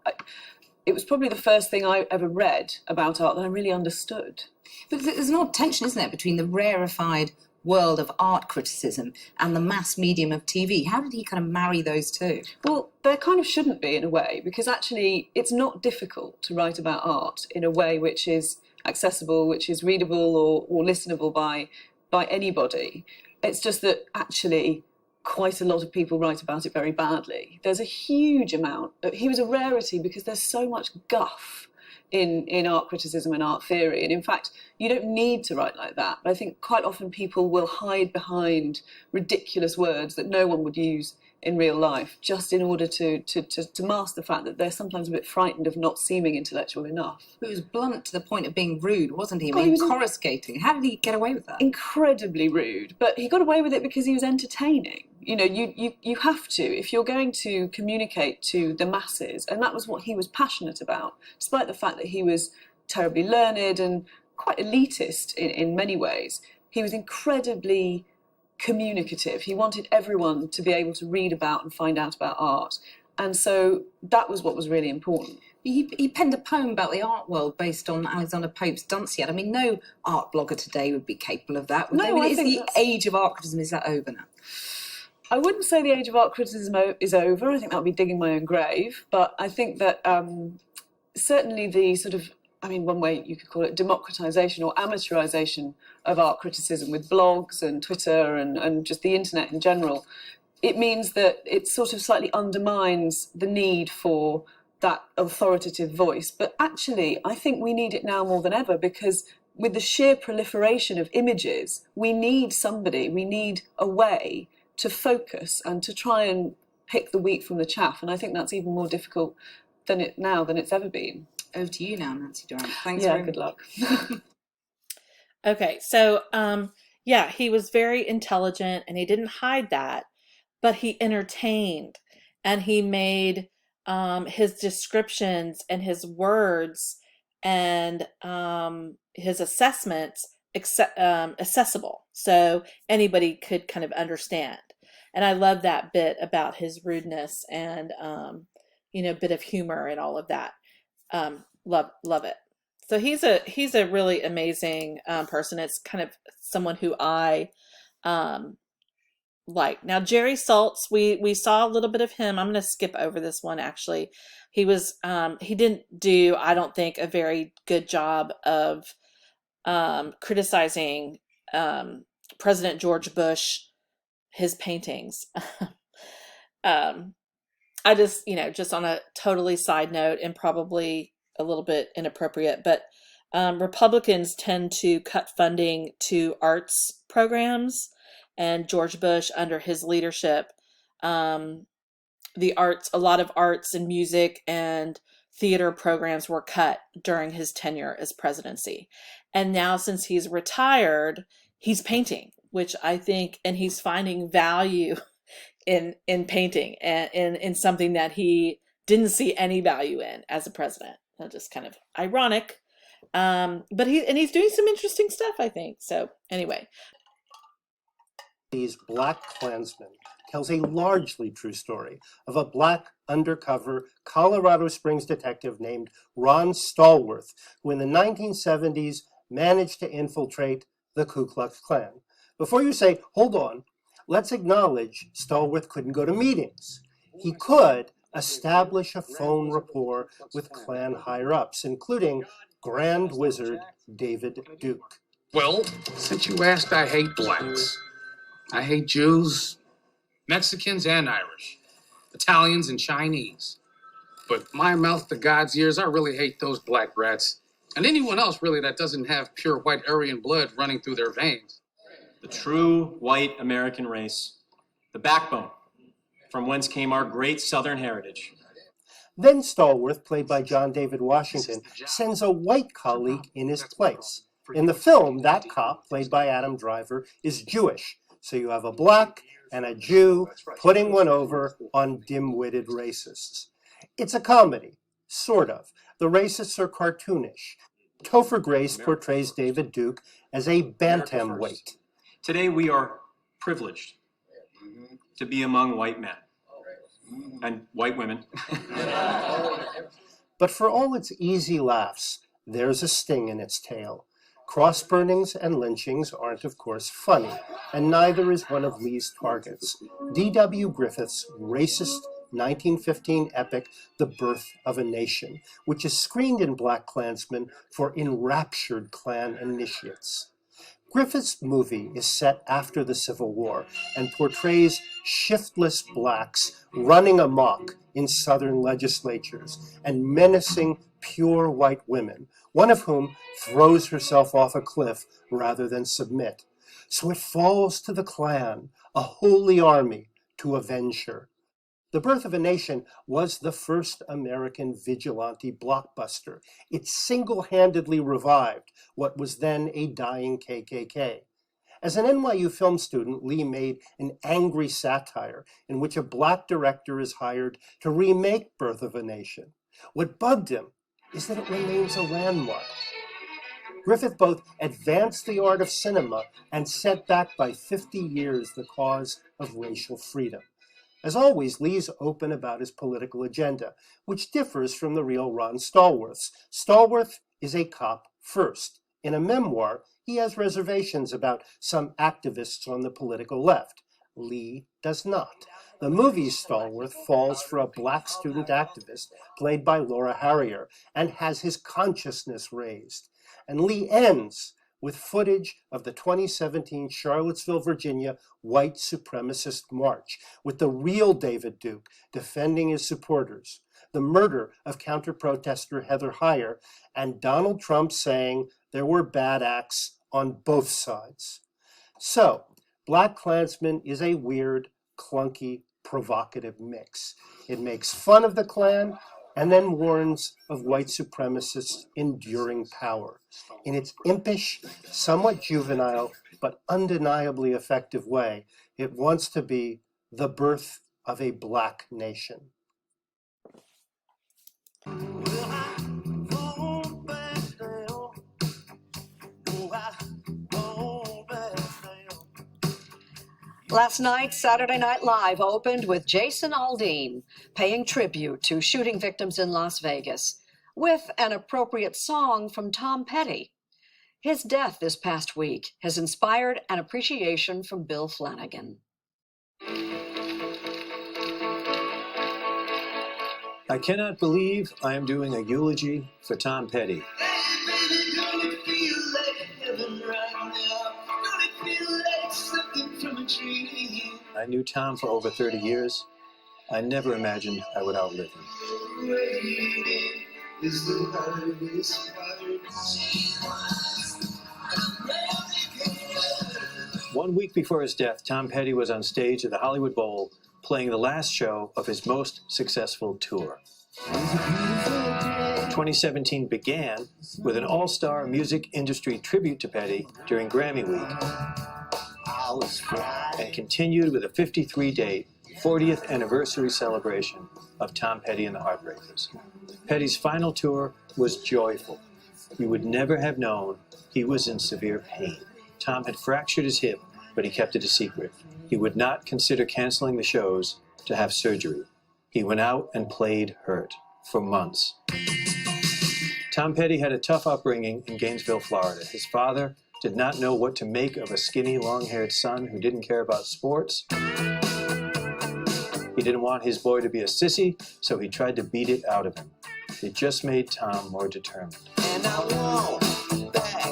it was probably the first thing I ever read about art that I really understood. But there's an odd tension, isn't there, between the rarefied world of art criticism and the mass medium of TV. How did he kind of marry those two? Well, there kind of shouldn't be, in a way, because actually it's not difficult to write about art in a way which is accessible, which is readable or listenable by anybody. It's just that actually quite a lot of people write about it very badly. There's a huge amount. He was a rarity because there's so much guff in art criticism and art theory. And in fact, you don't need to write like that. But I think quite often people will hide behind ridiculous words that no one would use in real life, just in order to mask the fact that they're sometimes a bit frightened of not seeming intellectual enough. He was blunt to the point of being rude, wasn't he? I mean, coruscating. How did he get away with that? Incredibly rude, but he got away with it because he was entertaining. You know, you have to, if you're going to communicate to the masses, and that was what he was passionate about, despite the fact that he was terribly learned and quite elitist in many ways. He was incredibly communicative. He wanted everyone to be able to read about and find out about art. And so that was what was really important. He penned a poem about the art world based on Alexander Pope's Dunciad. I mean, no art blogger today would be capable of that, would they? I mean, is the age of art criticism, is that over now? I wouldn't say the age of art criticism is over. I think that would be digging my own grave. But I think that certainly the sort of, I mean, one way you could call it democratization or amateurization of art criticism with blogs and Twitter and just the internet in general, it means that it sort of slightly undermines the need for that authoritative voice. But actually, I think we need it now more than ever, because with the sheer proliferation of images, we need somebody, we need a way to focus and to try and pick the wheat from the chaff. And I think that's even more difficult than it's ever been. Over to you now, Nancy Durant. Thanks yeah, very good luck. Okay, so yeah, he was very intelligent and he didn't hide that, but he entertained, and he made his descriptions and his words and his assessments accessible, so anybody could kind of understand. And I love that bit about his rudeness and you know, bit of humor and all of that. Love it. So he's a really amazing person. It's kind of someone who I like. Now, Jerry Saltz, we saw a little bit of him. I'm going to skip over this one, actually. He didn't do, I don't think, a very good job of criticizing President George Bush, his paintings. I just, you know, just on a totally side note and probably a little bit inappropriate, but Republicans tend to cut funding to arts programs, and George Bush, under his leadership, a lot of arts and music and theater programs were cut during his tenure as presidency. And now, since he's retired, he's painting, which I think, and he's finding value in painting and in something that he didn't see any value in as a president. That's just kind of ironic. But he's doing some interesting stuff, I think. So anyway. These Black Klansmen tells a largely true story of a black undercover Colorado Springs detective named Ron Stallworth, who in the 1970s managed to infiltrate the Ku Klux Klan. Before you say, hold on, let's acknowledge Stallworth couldn't go to meetings. He could establish a phone rapport with Klan higher-ups, including Grand Wizard David Duke. Well, since you asked, I hate blacks. I hate Jews, Mexicans, and Irish, Italians, and Chinese. But my mouth to God's ears, I really hate those black rats. And anyone else, really, that doesn't have pure white Aryan blood running through their veins. The true white American race, the backbone from whence came our great Southern heritage. Then Stallworth, played by John David Washington, sends a white colleague in his place. In the film, that cop, played by Adam Driver, is Jewish. So you have a black and a Jew putting one over on dim-witted racists. It's a comedy, sort of. The racists are cartoonish. Topher Grace portrays David Duke as a bantamweight. Today we are privileged to be among white men and white women. But for all its easy laughs, there's a sting in its tail. Cross burnings and lynchings aren't, of course, funny, and neither is one of Lee's targets. D.W. Griffith's racist 1915 epic, The Birth of a Nation, which is screened in BlacKkKlansman for enraptured Klan initiates. Griffith's movie is set after the Civil War and portrays shiftless blacks running amok in Southern legislatures and menacing pure white women, one of whom throws herself off a cliff rather than submit. So it falls to the Klan, a holy army, to avenge her. The Birth of a Nation was the first American vigilante blockbuster. It single-handedly revived what was then a dying KKK. As an NYU film student, Lee made an angry satire in which a black director is hired to remake Birth of a Nation. What bugged him is that it remains a landmark. Griffith both advanced the art of cinema and set back by 50 years the cause of racial freedom. As always, Lee's open about his political agenda, which differs from the real Ron Stallworth's. Stallworth is a cop first. In a memoir, he has reservations about some activists on the political left. Lee does not. The movie Stallworth falls for a black student activist played by Laura Harrier and has his consciousness raised. And Lee ends with footage of the 2017 Charlottesville, Virginia white supremacist march, with the real David Duke defending his supporters, the murder of counter-protester Heather Heyer, and Donald Trump saying there were bad acts on both sides. So, BlacKkKlansman is a weird, clunky, provocative mix. It makes fun of the Klan and then warns of white supremacists' enduring power. In its impish, somewhat juvenile, but undeniably effective way, it wants to be the birth of a black nation. Last night, Saturday Night Live opened with Jason Aldean paying tribute to shooting victims in Las Vegas with an appropriate song from Tom Petty. His death this past week has inspired an appreciation from Bill Flanagan. I cannot believe I am doing a eulogy for Tom Petty. I knew Tom for over 30 years. I never imagined I would outlive him. 1 week before his death, Tom Petty was on stage at the Hollywood Bowl playing the last show of his most successful tour. 2017 began with an all-star music industry tribute to Petty during Grammy Week, and continued with a 53-day 40th anniversary celebration of Tom Petty and the Heartbreakers. Petty's final tour was joyful. You would never have known he was in severe pain. Tom had fractured his hip, but he kept it a secret. He would not consider canceling the shows to have surgery. He went out and played hurt for months. Tom Petty had a tough upbringing in Gainesville, Florida. His father Did not know what to make of a skinny, long-haired son who didn't care about sports. He didn't want his boy to be a sissy, so he tried to beat it out of him. It just made Tom more determined. And I won't back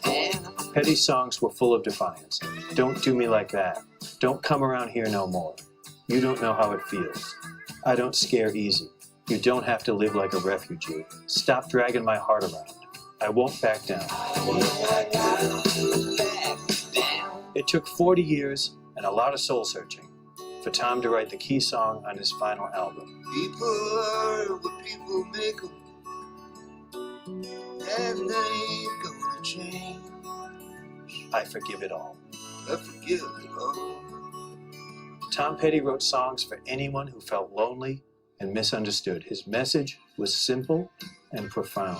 down. Petty's songs were full of defiance. Don't do me like that. Don't come around here no more. You don't know how it feels. I don't scare easy. You don't have to live like a refugee. Stop dragging my heart around. I won't back down. It took 40 years and a lot of soul searching for Tom to write the key song on his final album. People are what people make them, and they ain't gonna change. I Forgive It All. I forgive it all. Tom Petty wrote songs for anyone who felt lonely and misunderstood. His message was simple and profound.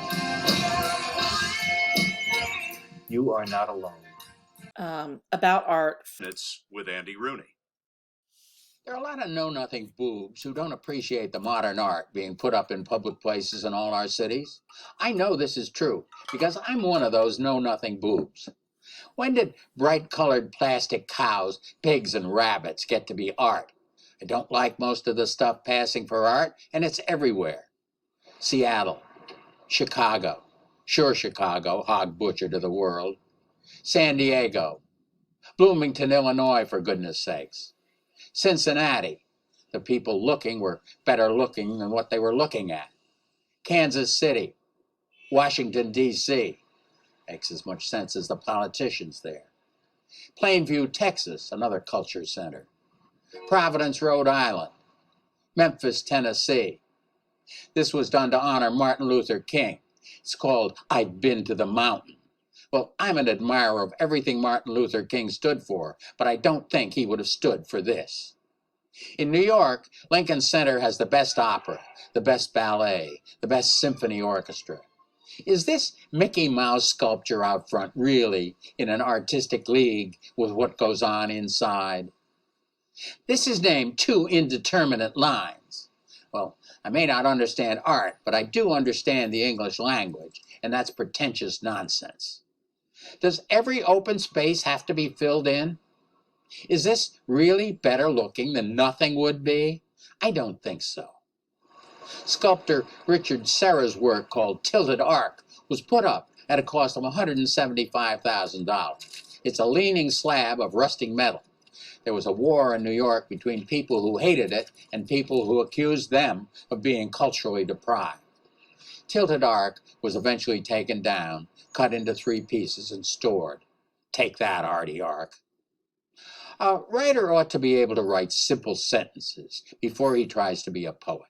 You are not alone. About art. It's with Andy Rooney. There are a lot of know-nothing boobs who don't appreciate the modern art being put up in public places in all our cities. I know this is true because I'm one of those know-nothing boobs. When did bright-colored plastic cows, pigs, and rabbits get to be art? I don't like most of the stuff passing for art, and it's everywhere. Seattle, Chicago, sure Chicago, hog butcher to the world. San Diego, Bloomington, Illinois, for goodness sakes. Cincinnati, the people looking were better looking than what they were looking at. Kansas City, Washington, D.C., makes as much sense as the politicians there. Plainview, Texas, another culture center. Providence, Rhode Island. Memphis, Tennessee. This was done to honor Martin Luther King. It's called I've Been to the Mountain. Well, I'm an admirer of everything Martin Luther King stood for, but I don't think he would have stood for this. In New York, Lincoln Center has the best opera, the best ballet, the best symphony orchestra. Is this Mickey Mouse sculpture out front really in an artistic league with what goes on inside? This is named Two Indeterminate Lines. Well, I may not understand art, but I do understand the English language, and that's pretentious nonsense. Does every open space have to be filled in? Is this really better looking than nothing would be? I don't think so. Sculptor Richard Serra's work called Tilted Arc was put up at a cost of $175,000. It's a leaning slab of rusting metal. There was a war in New York between people who hated it and people who accused them of being culturally deprived. Tilted Arc was eventually taken down, cut into 3 pieces, and stored. Take that, Artie Arc. A writer ought to be able to write simple sentences before he tries to be a poet.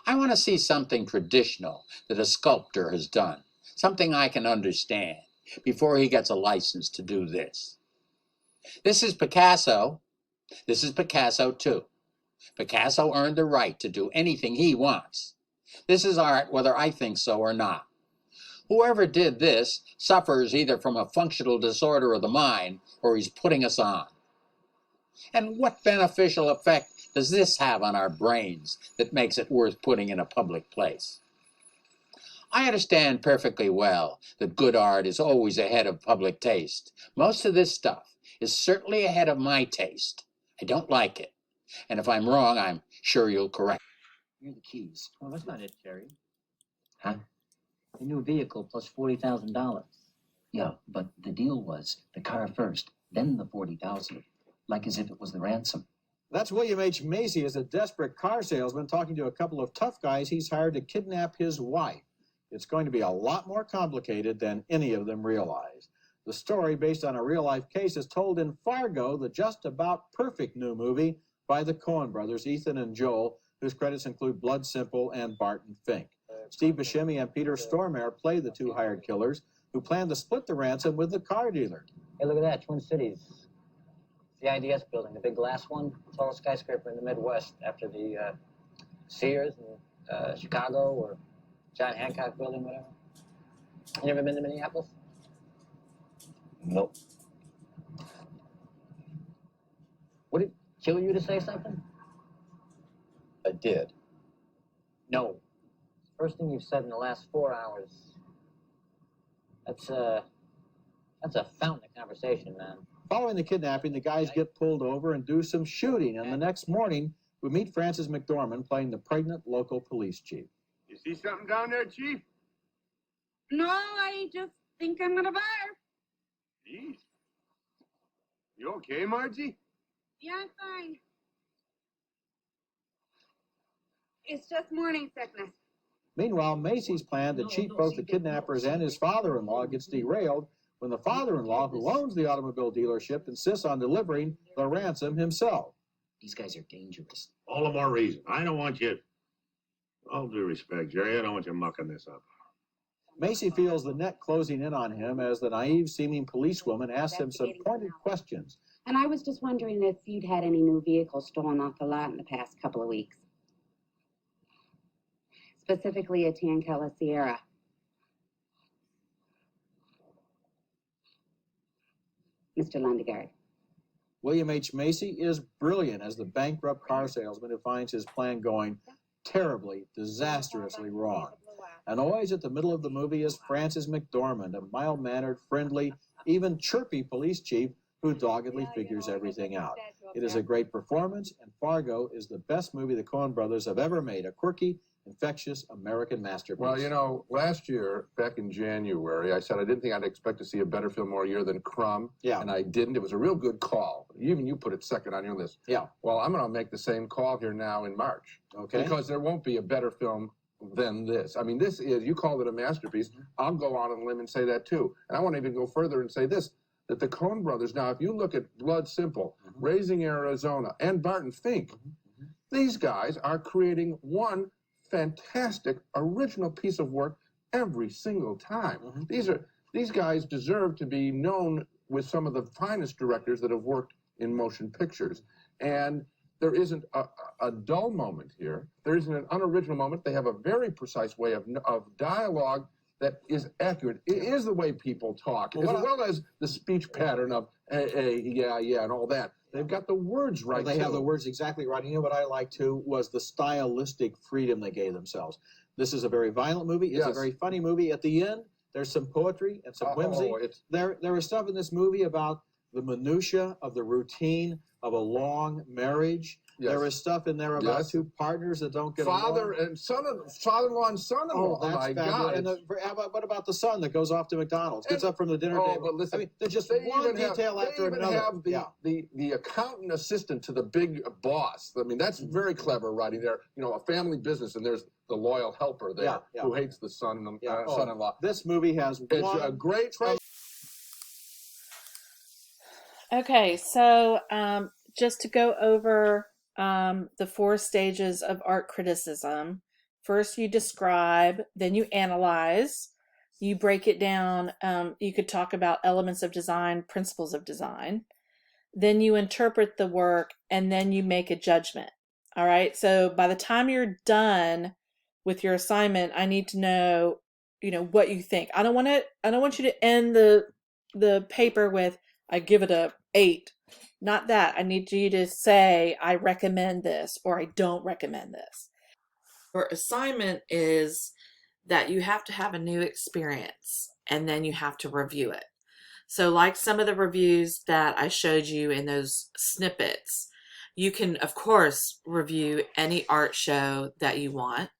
I want to see something traditional that a sculptor has done, something I can understand, before he gets a license to do this. This is Picasso. This is Picasso too. Picasso earned the right to do anything he wants. This is art whether I think so or not. Whoever did this suffers either from a functional disorder of the mind or he's putting us on. And what beneficial effect does this have on our brains that makes it worth putting in a public place? I understand perfectly well that good art is always ahead of public taste. Most of this stuff is certainly ahead of my taste. I don't like it. And if I'm wrong, I'm sure you'll correct me. Here are the keys. Well, that's not it, Jerry. Huh? The new vehicle plus $40,000. Yeah, but the deal was the car first, then the $40,000, like as if it was the ransom. That's William H. Macy as a desperate car salesman talking to a couple of tough guys he's hired to kidnap his wife. It's going to be a lot more complicated than any of them realize. The story, based on a real-life case, is told in Fargo, the just about perfect new movie by the Coen brothers, Ethan and Joel, whose credits include Blood Simple and Barton Fink. Steve Buscemi and Peter Stormare play the 2 hired killers who plan to split the ransom with the car dealer. Hey, look at that, Twin Cities. The IDS building, the big glass one, tallest skyscraper in the Midwest after the Sears in Chicago or John Hancock building, whatever. You never been to Minneapolis? Nope. Would it kill you to say something? I did. No. First thing you've said in the last 4 hours. That's That's a fountain of conversation, man. Following the kidnapping, the guys get pulled over and do some shooting, and the next morning, we meet Frances McDormand playing the pregnant local police chief. You see something down there, Chief? No, I just think I'm at a bar. Jeez. You okay, Margie? Yeah, I'm fine. It's just morning sickness. Meanwhile, Macy's plan to cheat both the kidnappers and his father-in-law gets derailed when the father-in-law, who owns the automobile dealership, insists on delivering the ransom himself. These guys are dangerous. All the more reason. I don't want you. All due respect, Jerry, I don't want you mucking this up. Macy feels the net closing in on him as the naive-seeming policewoman asks him some pointed questions. And I was just wondering if you'd had any new vehicles stolen off the lot in the past couple of weeks. Specifically a tan color Sierra. Mr. Lundegaard. William H. Macy is brilliant as the bankrupt car salesman who finds his plan going terribly, disastrously wrong. And always at the middle of the movie is Frances McDormand, a mild-mannered, friendly, even chirpy police chief who doggedly figures everything out. It is a great performance, and Fargo is the best movie the Coen brothers have ever made, a quirky, infectious American masterpiece. Well, you know, last year, back in January, I said I didn't think I'd expect to see a better film all year than Crumb. Yeah. And I didn't. It was a real good call. Even you put it second on your list. Yeah. Well, I'm going to make the same call here now in March. Okay. Because there won't be a better film than this. I mean, this is, you called it a masterpiece. I'll go out on a limb and say that too. And I want to even go further and say this, that the Coen brothers, now, if you look at Blood Simple, Raising Arizona, and Barton Fink, these guys are creating one fantastic original piece of work every single time. These guys deserve to be known with some of the finest directors that have worked in motion pictures. And there isn't a dull moment here. There isn't an unoriginal moment. They have a very precise way of dialogue that is accurate. It is the way people talk, as well as the speech pattern of hey, yeah, and all that. They've got the words right. They have the words exactly right. You know what I liked too was the stylistic freedom they gave themselves. This is a very violent movie. It's a very funny movie. At the end, there's some poetry and some whimsy. There is stuff in this movie about the minutia of the routine of a long marriage. Yes. There is stuff in there about two partners that don't get along. Father-in-law and son-in-law and son-in-law. Oh, that's my fabulous. God. And what about the son that goes off to McDonald's, gets up from the dinner table? But listen, I mean, there's just one detail after another. They even have the accountant assistant to the big boss. I mean, that's very clever writing there. You know, a family business, and there's the loyal helper there who hates the son-in-law. This movie has it's a great trade. Okay, so just to go over the 4 stages of art criticism. First, you describe, then you analyze, you break it down. You could talk about elements of design, principles of design. Then you interpret the work, and then you make a judgment. All right, so by the time you're done with your assignment, I need to know, what you think. I don't want you to end the paper with, I give it a 8. Not that. I need you to say, I recommend this, or I don't recommend this. Your assignment is that you have to have a new experience, and then you have to review it. So like some of the reviews that I showed you in those snippets, you can, of course, review any art show that you want.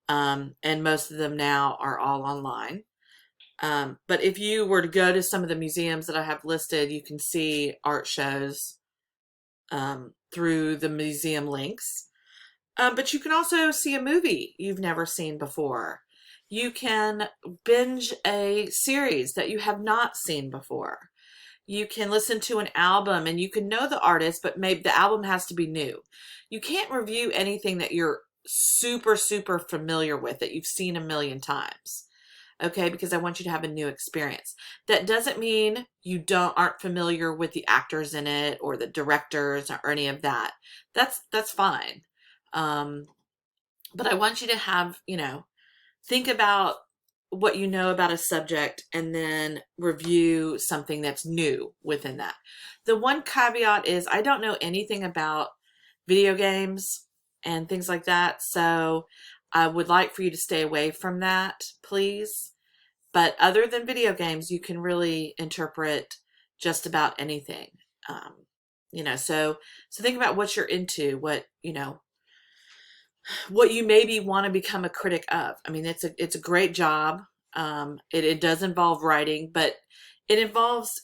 And most of them now are all online. But if you were to go to some of the museums that I have listed, you can see art shows through the museum links. But you can also see a movie you've never seen before. You can binge a series that you have not seen before. You can listen to an album and you can know the artist, but maybe the album has to be new. You can't review anything that you're super, super familiar with, that you've seen a million times. Okay, because I want you to have a new experience. That doesn't mean you aren't familiar with the actors in it or the directors or any of that. That's fine. But I want you to have, think about what you know about a subject and then review something that's new within that. The one caveat is I don't know anything about video games and things like that. So I would like for you to stay away from that, please. But other than video games, you can really interpret just about anything. So think about what you're into, what you maybe want to become a critic of. I mean, it's a great job. It does involve writing, but it involves,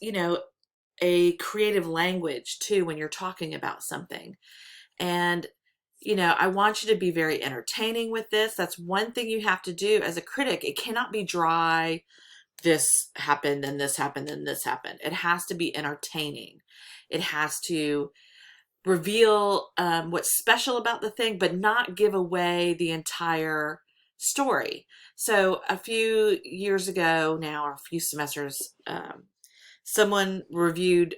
a creative language too when you're talking about something. And, I want you to be very entertaining with this. That's one thing you have to do as a critic. It cannot be dry. This happened and this happened and this happened. It has to be entertaining. It has to reveal what's special about the thing, but not give away the entire story. So a few years ago now, or a few semesters, someone reviewed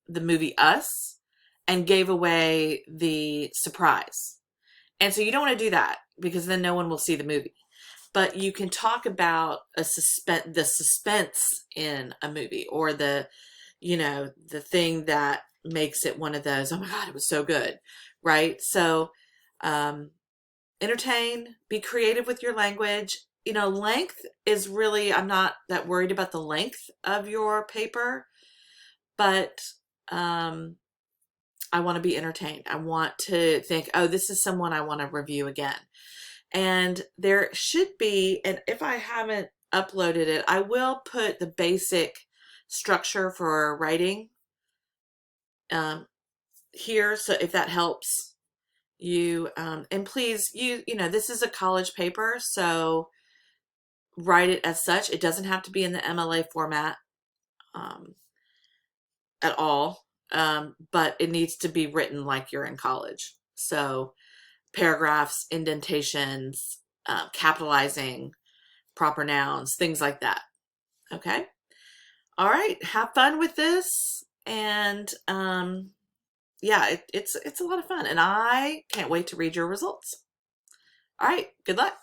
the movie Us and gave away the surprise. And so you don't want to do that because then no one will see the movie. But you can talk about the suspense in a movie, or the thing that makes it one of those, oh my God, it was so good, right? So entertain, be creative with your language. Length is really, I'm not that worried about the length of your paper, but I want to be entertained. I want to think, oh, this is someone I want to review again. And there should be, and if I haven't uploaded it, I will put the basic structure for writing here. So if that helps you, and please, this is a college paper, so write it as such. It doesn't have to be in the MLA format at all, but it needs to be written like you're in college. So paragraphs, indentations, capitalizing, proper nouns, things like that. Okay. All right. Have fun with this. And yeah, it's a lot of fun. And I can't wait to read your results. All right. Good luck.